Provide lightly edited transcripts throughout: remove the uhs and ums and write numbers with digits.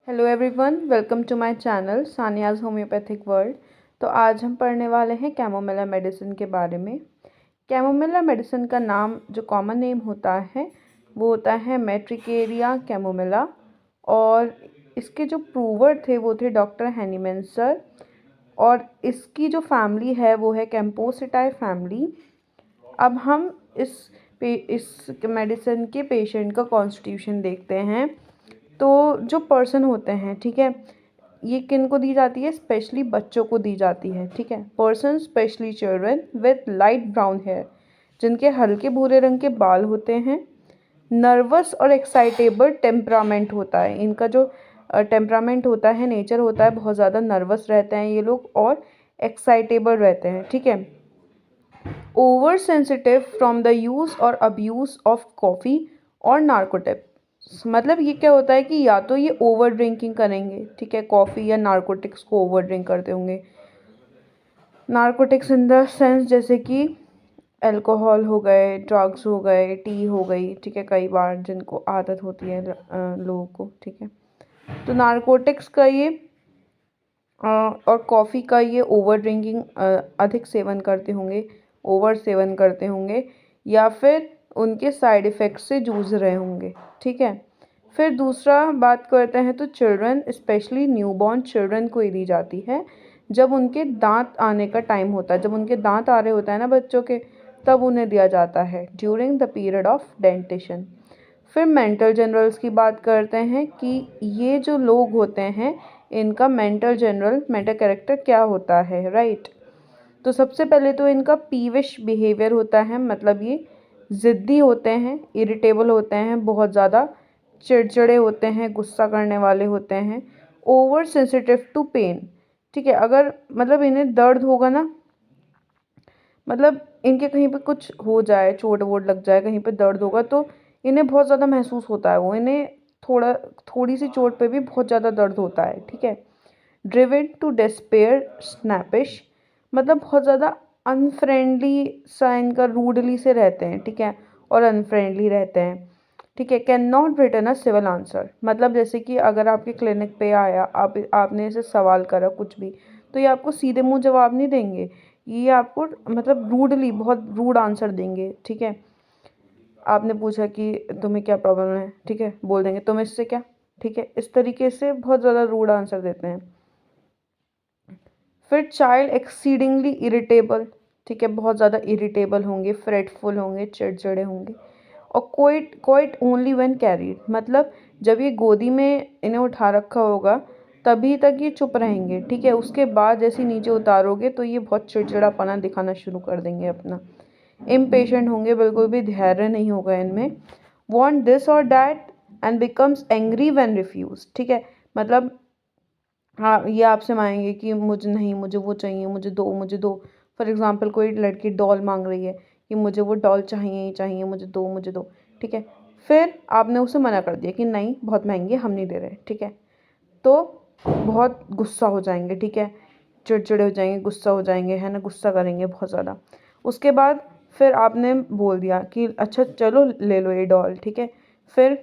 Hello everyone, welcome to my channel Saniya's homeopathic world. तो आज हम पढ़ने वाले हैं कैमोमिला मेडिसिन के बारे में। कैमोमिला मेडिसिन का नाम जो कॉमन नेम होता है वो होता है मेट्रिकेरिया कैमोमिला, और इसके जो प्रूवर थे वो थे डॉक्टर हैनीमैन सर। और इसकी जो फैमिली है वो है कैम्पोसिटाई फैमिली। अब हम इस मेडिसिन के पेशेंट का कॉन्स्टिट्यूशन देखते हैं। तो जो पर्सन होते हैं, ठीक है, ये किन को दी जाती है? स्पेशली बच्चों को दी जाती है, ठीक है। Person specially children with light brown hair, जिनके हल्के भूरे रंग के बाल होते हैं। नर्वस और एक्साइटेबल टेम्परामेंट होता है इनका, जो टेम्परामेंट होता है, नेचर होता है, बहुत ज़्यादा नर्वस रहते हैं ये लोग और एक्साइटेबल रहते हैं, ठीक है। Over sensitive from the use और अब्यूज़ ऑफ कॉफ़ी और नार्कोटिक्स। मतलब ये क्या होता है कि या तो ये ओवर ड्रिंकिंग करेंगे, ठीक है, कॉफ़ी या नार्कोटिक्स को ओवर ड्रिंक करते होंगे। नार्कोटिक्स इन द सेंस जैसे कि अल्कोहल हो गए, ड्रग्स हो गए, टी हो गई, ठीक है, कई बार जिनको आदत होती है लोगों को, ठीक है। तो नार्कोटिक्स का ये और कॉफ़ी का ये ओवर ड्रिंकिंग अधिक सेवन करते होंगे, ओवर सेवन करते होंगे, या फिर उनके साइड इफ़ेक्ट से जूझ रहे होंगे, ठीक है। फिर दूसरा बात करते हैं तो चिल्ड्रन, स्पेशली न्यूबॉर्न चिल्ड्रन को ही दी जाती है जब उनके दांत आने का टाइम होता है, जब उनके दांत आ रहे होता है ना बच्चों के, तब उन्हें दिया जाता है during the period of dentition. फिर मेंटल जनरल्स की बात करते हैं कि ये जो लोग होते हैं इनका मेंटल कैरेक्टर क्या होता है, राइट। तो सबसे पहले तो इनका पीविश बिहेवियर होता है, मतलब ये ज़िद्दी होते हैं, इरिटेबल होते हैं, बहुत ज़्यादा चिड़चिड़े होते हैं, गुस्सा करने वाले होते हैं। ओवर सेंसिटिव टू पेन, ठीक है, अगर मतलब इन्हें दर्द होगा ना, मतलब इनके कहीं पे कुछ हो जाए, चोट वोट लग जाए, कहीं पे दर्द होगा तो इन्हें बहुत ज़्यादा महसूस होता है, वो इन्हें थोड़ी सी चोट पे भी बहुत ज़्यादा दर्द होता है, ठीक है। ड्रिवन टू डिस्पेयर स्नैपिश, मतलब बहुत ज़्यादा अनफ्रेंडली सा, इनका रूडली से रहते हैं, ठीक है, और अनफ्रेंडली रहते हैं, ठीक है। Can not return a civil answer, मतलब जैसे कि अगर आपके क्लिनिक पे आया, आपने इसे सवाल करा कुछ भी, तो ये आपको सीधे मुंह जवाब नहीं देंगे, ये आपको मतलब रूडली, बहुत रूड आंसर देंगे, ठीक है। आपने पूछा कि तुम्हें क्या प्रॉब्लम है, ठीक है, बोल देंगे तुम इससे क्या, ठीक है, इस तरीके से बहुत ज़्यादा रूड आंसर देते हैं। फिर चाइल्ड एक्सीडिंगली इरिटेबल, ठीक है, बहुत ज़्यादा इरिटेबल होंगे, फ्रेटफुल होंगे, चिड़चिड़े होंगे। और quite quite only when carried, मतलब जब ये गोदी में इन्हें उठा रखा होगा तभी तक ये चुप रहेंगे, ठीक है। उसके बाद जैसे नीचे उतारोगे तो ये बहुत चिड़चिड़ापना दिखाना शुरू कर देंगे अपना। इम्पेशेंट होंगे, बिल्कुल भी धैर्य नहीं होगा इनमें। वॉन्ट दिस और that and becomes angry when refuse, ठीक है, मतलब हाँ, ये आपसे मांगेंगे कि मुझे नहीं, मुझे वो चाहिए, मुझे दो, मुझे दो। फॉर एग्ज़ाम्पल कोई लड़की डॉल मांग रही है कि मुझे वो डॉल चाहिए ही चाहिए, मुझे दो, मुझे दो, ठीक है। फिर आपने उसे मना कर दिया कि नहीं, बहुत महंगी है, हम नहीं दे रहे, ठीक है। तो बहुत गुस्सा हो जाएंगे, ठीक है, चिड़चिड़े हो जाएंगे, गुस्सा हो जाएंगे, है ना, गुस्सा करेंगे बहुत ज़्यादा। उसके बाद फिर आपने बोल दिया कि अच्छा चलो ले लो ये डॉल, ठीक है। फिर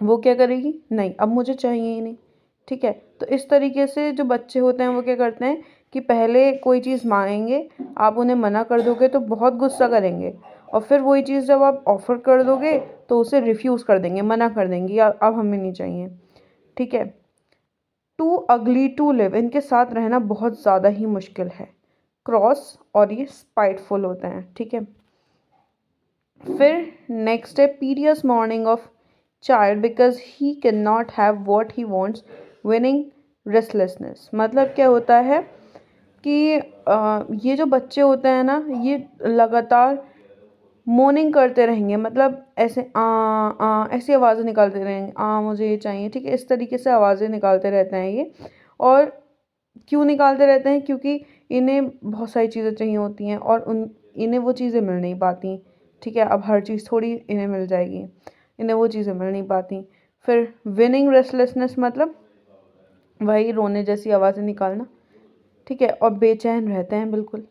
वो क्या करेगी? नहीं, अब मुझे चाहिए ही नहीं, ठीक है। तो इस तरीके से जो बच्चे होते हैं वो क्या करते हैं कि पहले कोई चीज़ मांगेंगे, आप उन्हें मना कर दोगे तो बहुत गुस्सा करेंगे, और फिर वही चीज़ जब आप ऑफ़र कर दोगे तो उसे रिफ्यूज़ कर देंगे, मना कर देंगे, या अब हमें नहीं चाहिए, ठीक है। टू अगली टू लिव, इनके साथ रहना बहुत ज़्यादा ही मुश्किल है। क्रॉस, और ये स्पाइटफुल होते हैं, ठीक है। फिर नेक्स्ट है peevish morning of child because he can not have what he wants, whining restlessness. मतलब क्या होता है कि ये जो बच्चे होते हैं ना, ये लगातार मोर्निंग करते रहेंगे, मतलब ऐसे ऐसी आवाज़ें निकालते रहेंगे, मुझे ये चाहिए, ठीक है, इस तरीके से आवाज़ें निकालते रहते हैं ये। और क्यों निकालते रहते हैं? क्योंकि इन्हें बहुत सारी चीज़ें चाहिए होती हैं और इन्हें वो चीज़ें मिल नहीं पाती, ठीक है। अब हर चीज़ थोड़ी इन्हें मिल जाएगी, इन्हें वो चीज़ें मिल नहीं पाती। फिर विनिंग रेस्टलेसनेस, मतलब वही रोने जैसी आवाज़ें निकालना, ठीक है, और बेचैन रहते हैं बिल्कुल।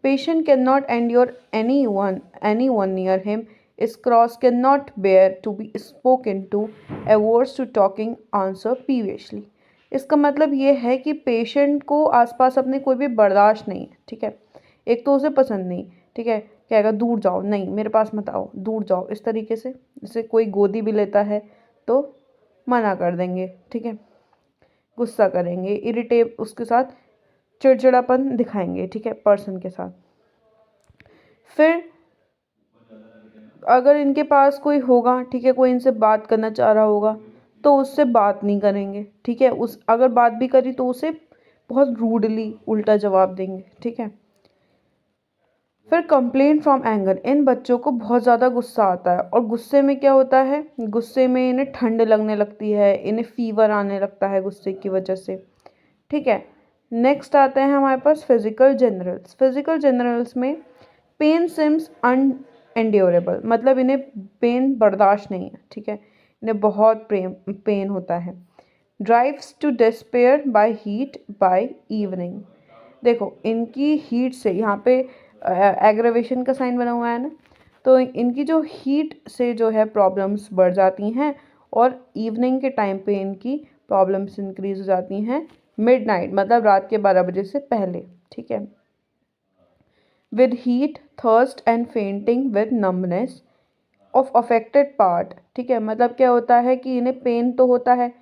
Patient can not endure any one near him is cross can not bear to be spoken to, avoids to talking answer peevishly. इसका मतलब ये है कि पेशेंट को आसपास अपने कोई भी बर्दाश्त नहीं है, ठीक है। एक तो उसे पसंद नहीं, ठीक है, कहेगा दूर जाओ, नहीं मेरे पास मत आओ, दूर जाओ, इस तरीके से। जैसे कोई गोदी भी लेता है तो मना कर देंगे, ठीक है, गुस्सा करेंगे, इरिटेट, उसके साथ चिड़चिड़ापन दिखाएंगे, ठीक है, पर्सन के साथ। फिर अगर इनके पास कोई होगा, ठीक है, कोई इनसे बात करना चाह रहा होगा तो उससे बात नहीं करेंगे, ठीक है, उस अगर बात भी करी तो उसे बहुत रूडली उल्टा जवाब देंगे, ठीक है। फिर कंप्लेन फ्रॉम एंगर, इन बच्चों को बहुत ज़्यादा गुस्सा आता है और गुस्से में क्या होता है, गुस्से में इन्हें ठंड लगने लगती है, इन्हें फीवर आने लगता है गुस्से की वजह से, ठीक है। नेक्स्ट आते हैं हमारे पास फिजिकल जनरल्स। फिजिकल जनरल्स में पेन सिम्स अनएंड्योरेबल, मतलब इन्हें पेन बर्दाश्त नहीं है, ठीक है, इन्हें बहुत पेन होता है। Drives to despair by heat by evening, देखो इनकी हीट से, यहाँ पे एग्रेवेशन का साइन बना हुआ है ना, तो इनकी जो हीट से जो है प्रॉब्लम्स बढ़ जाती हैं और इवनिंग के टाइम पे इनकी प्रॉब्लम्स इंक्रीज हो जाती हैं, मिडनाइट मतलब रात के 12 बजे से पहले, ठीक है। With heat, thirst and fainting with numbness of affected part, ठीक है, मतलब क्या होता है कि इन्हें पेन तो होता है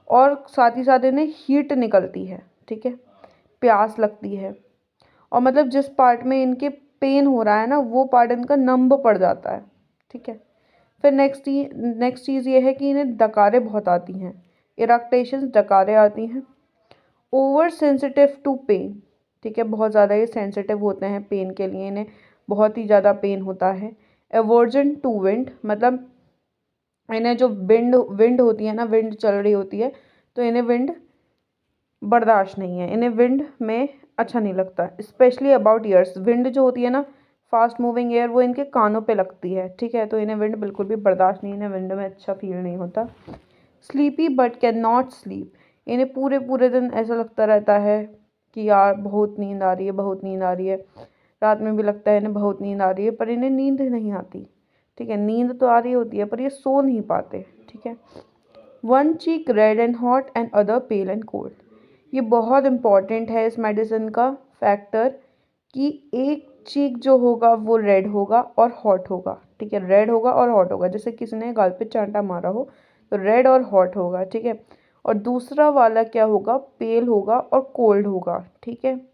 और साथ ही साथ इन्हें हीट निकलती है, ठीक है, प्यास लगती है, और मतलब जिस पार्ट में इनके पेन हो रहा है ना वो पार्ट इनका नंब पड़ जाता है, ठीक है। फिर नेक्स्ट चीज़ ये है कि इन्हें डकारें बहुत आती हैं, इरेक्टेशंस, डकारें आती हैं। ओवर सेंसिटिव टू पेन, ठीक है, बहुत ज़्यादा ये सेंसिटिव होते हैं पेन के लिए, इन्हें बहुत ही ज़्यादा पेन होता है। एवर्जन टू विंड, मतलब इन्हें जो विंड विंड होती है ना, विंड चल रही होती है तो इन्हें विंड बर्दाश्त नहीं है, इन्हें विंड में अच्छा नहीं लगता। स्पेशली अबाउट ईयर्स, विंड जो होती है ना, फास्ट मूविंग एयर, वो इनके कानों पे लगती है, ठीक है, तो इन्हें विंड बिल्कुल भी बर्दाश्त नहीं, इन्हें विंड में अच्छा फील नहीं होता। Sleepy but can not sleep, इन्हें पूरे पूरे दिन ऐसा लगता रहता है कि यार बहुत नींद आ रही है, बहुत नींद आ रही है, रात में भी लगता है इन्हें बहुत नींद आ रही है, पर इन्हें नींद नहीं आती, ठीक है, नींद तो आ रही होती है पर ये सो नहीं पाते, ठीक है। One cheek red and hot and other pale and cold, ये बहुत इम्पॉर्टेंट है इस मेडिसिन का फैक्टर कि एक चीक जो होगा वो रेड होगा और हॉट होगा, ठीक है, रेड होगा और हॉट होगा, जैसे किसी ने गाल पे चांटा मारा हो तो रेड और हॉट होगा, ठीक है। और दूसरा वाला क्या होगा, पेल होगा और कोल्ड होगा, ठीक है।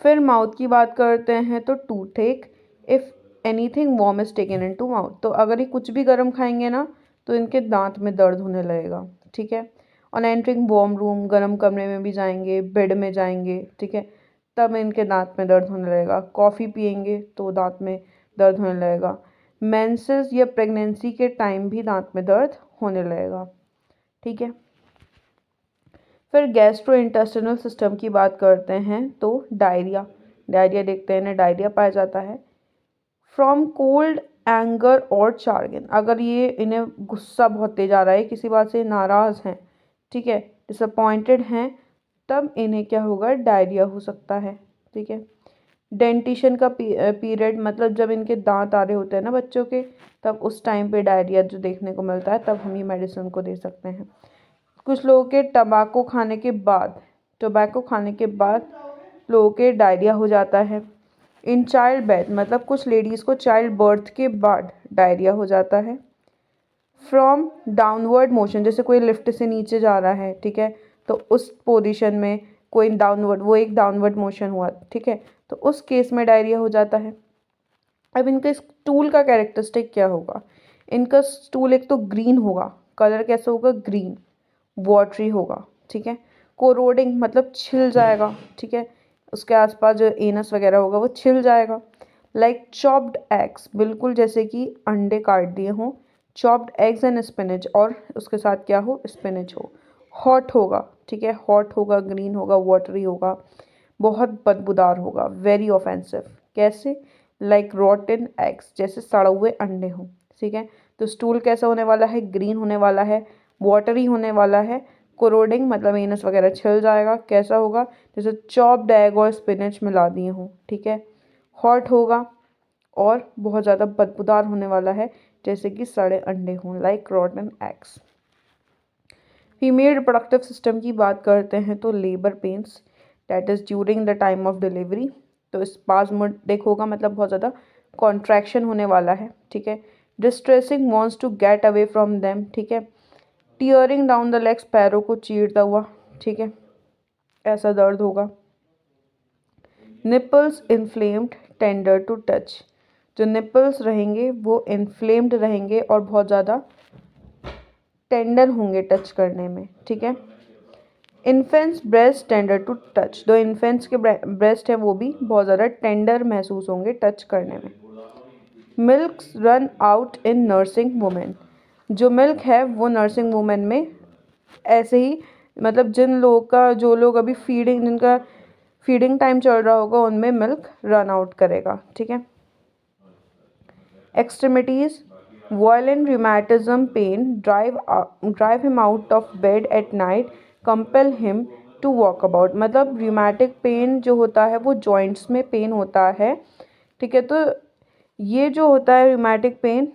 फिर माउथ की बात करते हैं तो toothache, if anything warm is taken into mouth, तो अगर ये कुछ भी गर्म खाएंगे ना तो इनके दांत में दर्द होने लगेगा, ठीक है। ऑन एंटरिंग वार्म रूम, गर्म कमरे में भी जाएंगे, बेड में जाएंगे, ठीक है, तब इनके दांत में दर्द होने लगेगा। कॉफ़ी पियेंगे तो दांत में दर्द होने लगेगा। मेंसेस या प्रेगनेंसी के टाइम भी दांत में दर्द होने लगेगा, ठीक है। फिर गैस्ट्रो इंटेस्टिनल सिस्टम की बात करते हैं तो डायरिया, डायरिया देखते हैं ना, डायरिया पाया जाता है फ्रॉम कोल्ड, एंगर और चार्गन, अगर ये इन्हें गुस्सा बहुत तेज आ रहा है, किसी बात से नाराज़ हैं, ठीक है, डिसअपॉइंटेड हैं, तब इन्हें क्या होगा, डायरिया हो सकता है, ठीक है। डेंटिशन का पीरियड, मतलब जब इनके दांत आ रहे होते हैं ना बच्चों के, तब उस टाइम पे डायरिया जो देखने को मिलता है, तब हम ये मेडिसिन को दे सकते हैं। कुछ लोगों के टोबैको खाने के बाद लोगों के डायरिया हो जाता है। इन चाइल्ड बेड, मतलब कुछ लेडीज़ को चाइल्ड बर्थ के बाद डायरिया हो जाता है। फ्रॉम डाउनवर्ड मोशन, जैसे कोई लिफ्ट से नीचे जा रहा है, ठीक है, तो उस पोजीशन में कोई डाउनवर्ड, वो एक डाउनवर्ड मोशन हुआ, ठीक है, तो उस केस में डायरिया हो जाता है। अब इनका स्टूल का कैरेक्टरिस्टिक क्या होगा, इनका स्टूल एक तो ग्रीन होगा, कलर कैसा होगा, ग्रीन, वाटरी होगा, ठीक है। कोरोडिंग मतलब छिल जाएगा, ठीक है, उसके आसपास जो एनस वगैरह होगा वो छिल जाएगा। लाइक चॉप्ड एग्स, बिल्कुल जैसे कि अंडे काट दिए हों, चॉप्ड एग्स एंड स्पिनच, और उसके साथ क्या हो, स्पिनच हो। हॉट होगा, ठीक है, हॉट होगा, ग्रीन होगा, वाटरी होगा, बहुत बदबूदार होगा, वेरी ऑफेंसिव, कैसे, लाइक रॉटन एग्स, जैसे सड़े हुए अंडे हों, ठीक है। तो स्टूल कैसा होने वाला है, ग्रीन होने वाला है, वाटरी होने वाला है, कोरोडिंग मतलब एनस वगैरह छिल जाएगा, कैसा होगा, जैसे चॉप्ड एग और स्पिनच मिला दिए हों, ठीक है। हॉट होगा और बहुत ज़्यादा बदबूदार होने वाला है, जैसे कि सड़े अंडे हों, like रॉटन eggs. Female reproductive system की बात करते हैं तो labour pains that is during the time of delivery, तो स्पाज्मोडिक होगा, मतलब बहुत ज़्यादा कॉन्ट्रैक्शन होने वाला है, ठीक है। Distressing wants to get away from them, ठीक है। टीयरिंग डाउन द लेग्स, पैरों को चीरता हुआ, ठीक है, ऐसा दर्द होगा। Nipples inflamed tender to touch, जो निपल्स रहेंगे वो इन्फ्लेम्ड रहेंगे और बहुत ज़्यादा टेंडर होंगे टच करने में, ठीक है। Infants breast tender to touch, जो इन्फेंट्स के ब्रेस्ट है वो भी बहुत ज़्यादा टेंडर महसूस होंगे टच करने में। Milk run out in nursing women, जो मिल्क है वो नर्सिंग वुमेन में ऐसे ही, मतलब जो लोग अभी जिनका फीडिंग टाइम चल रहा होगा उनमें मिल्क रन आउट करेगा, ठीक है। Extremities violent rheumatism pain drive him out of bed at night, compel him to walk about, मतलब rheumatic pain जो होता है वो joints में पेन होता है, ठीक है। तो ये जो होता है rheumatic pain,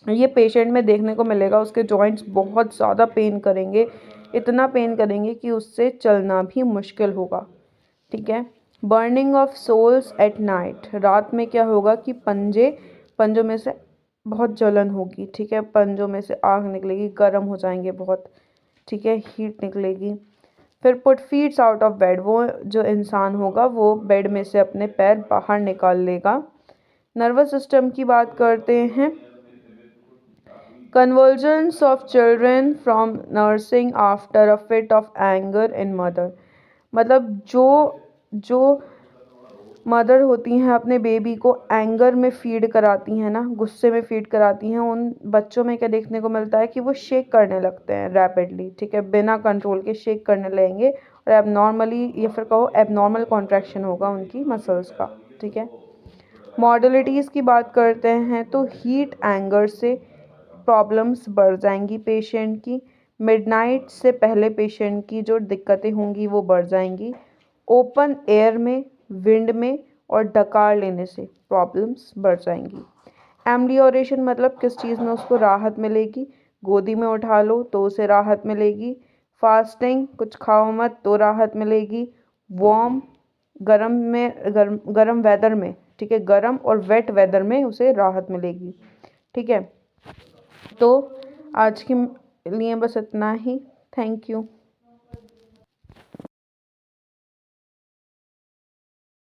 ये पेशेंट में देखने को मिलेगा, उसके जॉइंट्स बहुत ज़्यादा पेन करेंगे, इतना पेन करेंगे कि उससे चलना भी मुश्किल होगा, ठीक है। Burning of soles at night, रात में क्या होगा कि पंजों में से बहुत जलन होगी, ठीक है, पंजों में से आग निकलेगी, गर्म हो जाएंगे बहुत, ठीक है, हीट निकलेगी। फिर put feets out of bed, वो जो इंसान होगा वो बेड में से अपने पैर बाहर निकाल लेगा। नर्वस सिस्टम की बात करते हैं। Convergence of children from nursing after a fit of anger in mother, मतलब जो मदर होती हैं अपने बेबी को एंगर में फीड कराती हैं ना, गुस्से में फीड कराती हैं, उन बच्चों में क्या देखने को मिलता है कि वो शेक करने लगते हैं रैपिडली, ठीक है, बिना कंट्रोल के शेक करने लगेंगे और एबनॉर्मली या फिर कहो एबनॉर्मल कॉन्ट्रैक्शन होगा उनकी मसल्स का, ठीक है। मॉडलिटीज़ की बात करते हैं तो हीट एंगर से प्रॉब्लम्स बढ़ जाएंगी पेशेंट की, मिडनाइट से पहले पेशेंट की जो दिक्कतें होंगी वो बढ़ जाएंगी, ओपन एयर में, विंड में और डकार लेने से प्रॉब्लम्स बढ़ जाएंगी। एम्ब्लियोरेशन मतलब किस चीज़ में उसको राहत मिलेगी, गोदी में उठा लो तो उसे राहत मिलेगी, फास्टिंग कुछ खाओ मत तो राहत मिलेगी, वार्म गर्म वेदर में, ठीक है, गर्म और वेट वेदर में उसे राहत मिलेगी, ठीक है। तो आज के लिए बस इतना ही। Thank you.